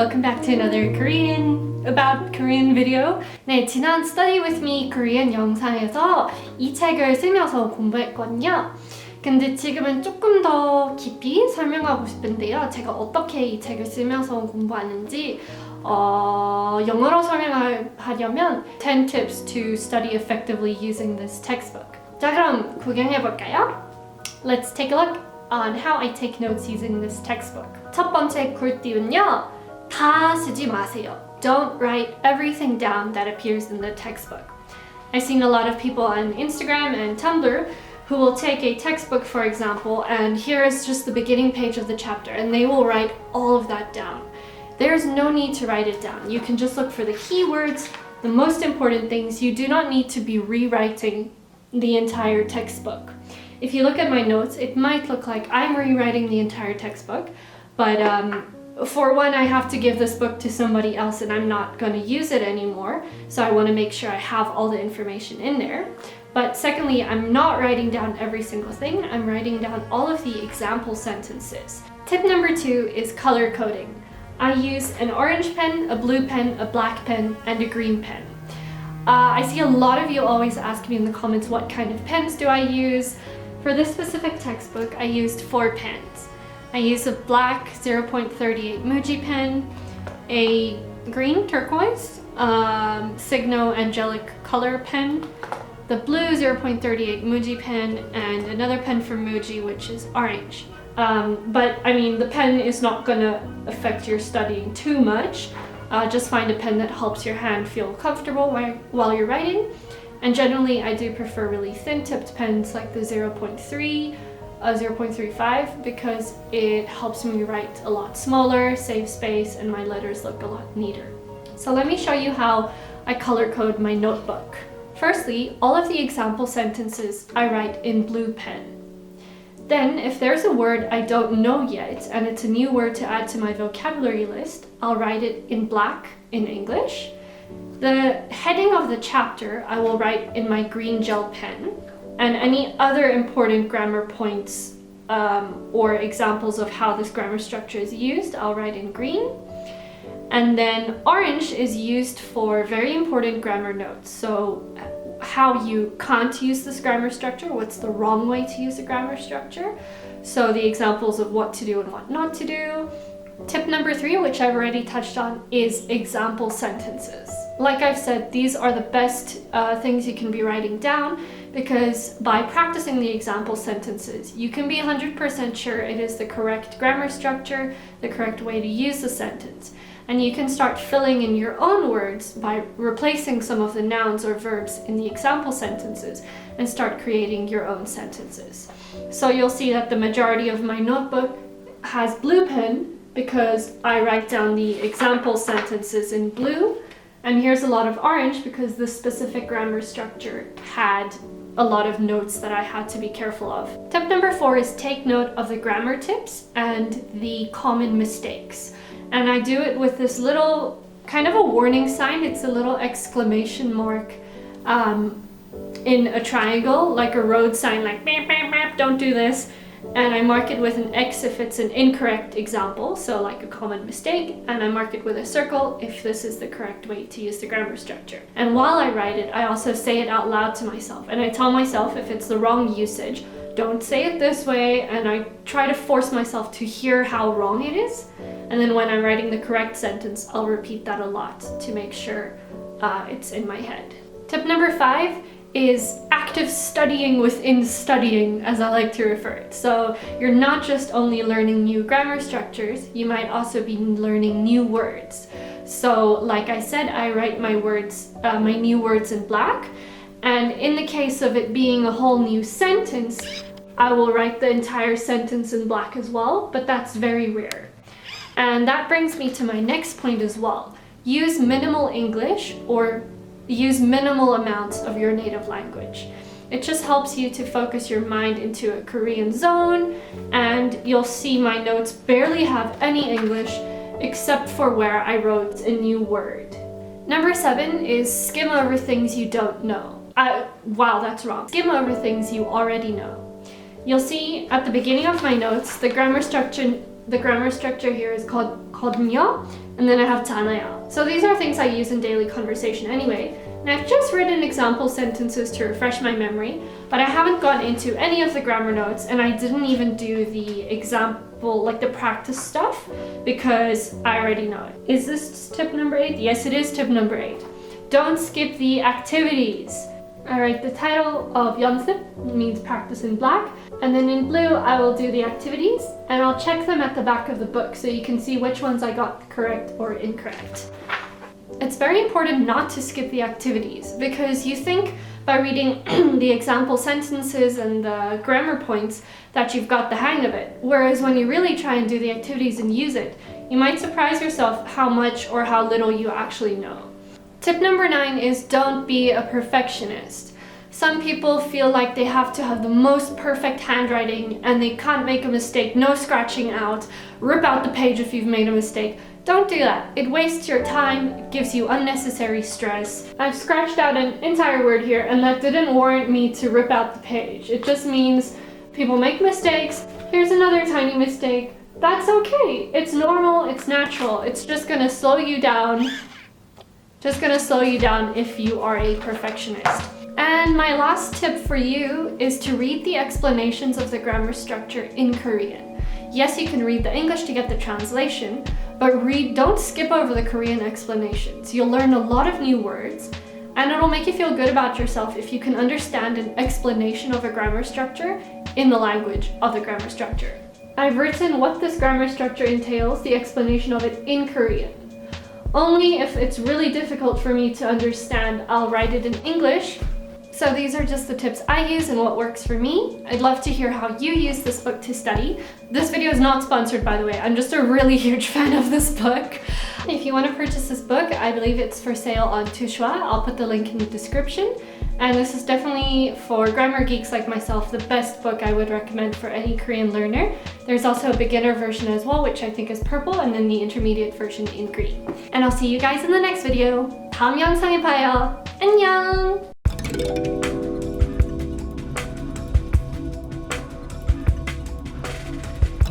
welcome back to another Korean video. 네, 지난 Study With Me Korean 영상에서 이 책을 쓰면서 공부했거든요. 근데 지금은 조금 더 깊이 설명하고 싶은데요. 제가 어떻게 이 책을 쓰면서 공부하는지 영어로 설명하려면 10 tips to study effectively using this textbook. 자, 그럼 구경해볼까요? Let's take a look on how I take notes using this textbook. 첫 번째 꿀팁은요. 다 쓰지 마세요. Don't write everything down that appears in the textbook. I've seen a lot of people on Instagram and Tumblr who will take a textbook, for example, and here is just the beginning page of the chapter, and they will write all of that down. There's no need to write it down. You can just look for the keywords, the most important things. You do not need to be rewriting the entire textbook. If you look at my notes, it might look like I'm rewriting the entire textbook, but for one, I have to give this book to somebody else and I'm not going to use it anymore, so I want to make sure I have all the information in there. But secondly, I'm not writing down every single thing. I'm writing down all of the example sentences. Tip number 2 is color coding. I use an orange pen, a blue pen, a black pen, and a green pen. I see a lot of you always ask me in the comments what kind of pens do I use. For this specific textbook, I used 4 pens. I used a black 0.38 Muji pen, a green turquoise Signo Angelic color pen, the blue 0.38 Muji pen, and another pen from Muji which is orange. But I mean, the pen is not gonna affect your studying too much. Just find a pen that helps your hand feel comfortable while you're writing. And generally, I do prefer really thin-tipped pens like the 0.3, 0.35 because it helps me write a lot smaller, save space, and my letters look a lot neater. So let me show you how I color code my notebook. Firstly, all of the example sentences I write in blue pen. Then, if there's a word I don't know yet and it's a new word to add to my vocabulary list, I'll write it in black in English. The heading of the chapter I will write in my green gel pen, and any other important grammar points or examples of how this grammar structure is used, I'll write in green. And then orange is used for very important grammar notes. So how you can't use this grammar structure, what's the wrong way to use a grammar structure. So the examples of what to do and what not to do. Tip number 3, which I've already touched on, is example sentences. Like I've said, these are the best things you can be writing down because by practicing the example sentences, you can be 100% sure it is the correct grammar structure, the correct way to use the sentence. And you can start filling in your own words by replacing some of the nouns or verbs in the example sentences and start creating your own sentences. So you'll see that the majority of my notebook has blue pen because I write down the example sentences in blue, and here's a lot of orange because the specific grammar structure had a lot of notes that I had to be careful of. Tip number 4 is take note of the grammar tips and the common mistakes. And I do it with this little kind of a warning sign. It's a little exclamation mark in a triangle, like a road sign, like beep, beep, beep, don't do this. And I mark it with an X if it's an incorrect example, so like a common mistake, and I mark it with a circle if this is the correct way to use the grammar structure. And while I write it, I also say it out loud to myself, and I tell myself if it's the wrong usage, don't say it this way, and I try to force myself to hear how wrong it is, and then when I'm writing the correct sentence, I'll repeat that a lot to make sure it's in my head. Tip number 5 is active studying within studying, as I like to refer it. So you're not just only learning new grammar structures, you might also be learning new words. So like I said, I write my new words in black, and in the case of it being a whole new sentence, I will write the entire sentence in black as well, but that's very rare. And that brings me to my next point as well. Use minimal English or use minimal amounts of your native language. It just helps you to focus your mind into a Korean zone, and you'll see my notes barely have any English except for where I wrote a new word. Number 7 is skim over things you don't know. Wow, that's wrong. Skim over things you already know. You'll see at the beginning of my notes, the grammar structure The grammar structure here is called 거든요, and then I have 잖아요. So these are things I use in daily conversation anyway. And I've just written example sentences to refresh my memory, but I haven't gone into any of the grammar notes, and I didn't even do the example, like the practice stuff, because I already know it. Is this tip number 8? Yes, it is tip number 8. Don't skip the activities. Alright, the title of 연습 means practice in black, and then in blue I will do the activities, and I'll check them at the back of the book so you can see which ones I got correct or incorrect. It's very important not to skip the activities, because you think by reading the example sentences and the grammar points that you've got the hang of it, whereas when you really try and do the activities and use it, you might surprise yourself how much or how little you actually know. Tip number 9 is don't be a perfectionist. Some people feel like they have to have the most perfect handwriting and they can't make a mistake, no scratching out, rip out the page if you've made a mistake. Don't do that. It wastes your time, it gives you unnecessary stress. I've scratched out an entire word here, and that didn't warrant me to rip out the page. It just means people make mistakes. Here's another tiny mistake. That's okay. It's normal, it's natural. It's just gonna slow you down. Just gonna slow you down if you are a perfectionist. And my last tip for you is to read the explanations of the grammar structure in Korean. Yes, you can read the English to get the translation, but don't skip over the Korean explanations. You'll learn a lot of new words, and it'll make you feel good about yourself if you can understand an explanation of a grammar structure in the language of the grammar structure. I've written what this grammar structure entails, the explanation of it in Korean. Only if it's really difficult for me to understand, I'll write it in English. So these are just the tips I use and what works for me. I'd love to hear how you use this book to study. This video is not sponsored, by the way. I'm just a really huge fan of this book. If you want to purchase this book, I believe it's for sale on Tushwa. I'll put the link in the description. And this is definitely, for grammar geeks like myself, the best book I would recommend for any Korean learner. There's also a beginner version as well, which I think is purple, and then the intermediate version in green. And I'll see you guys in the next video. 다음 영상에 봐요. 안녕!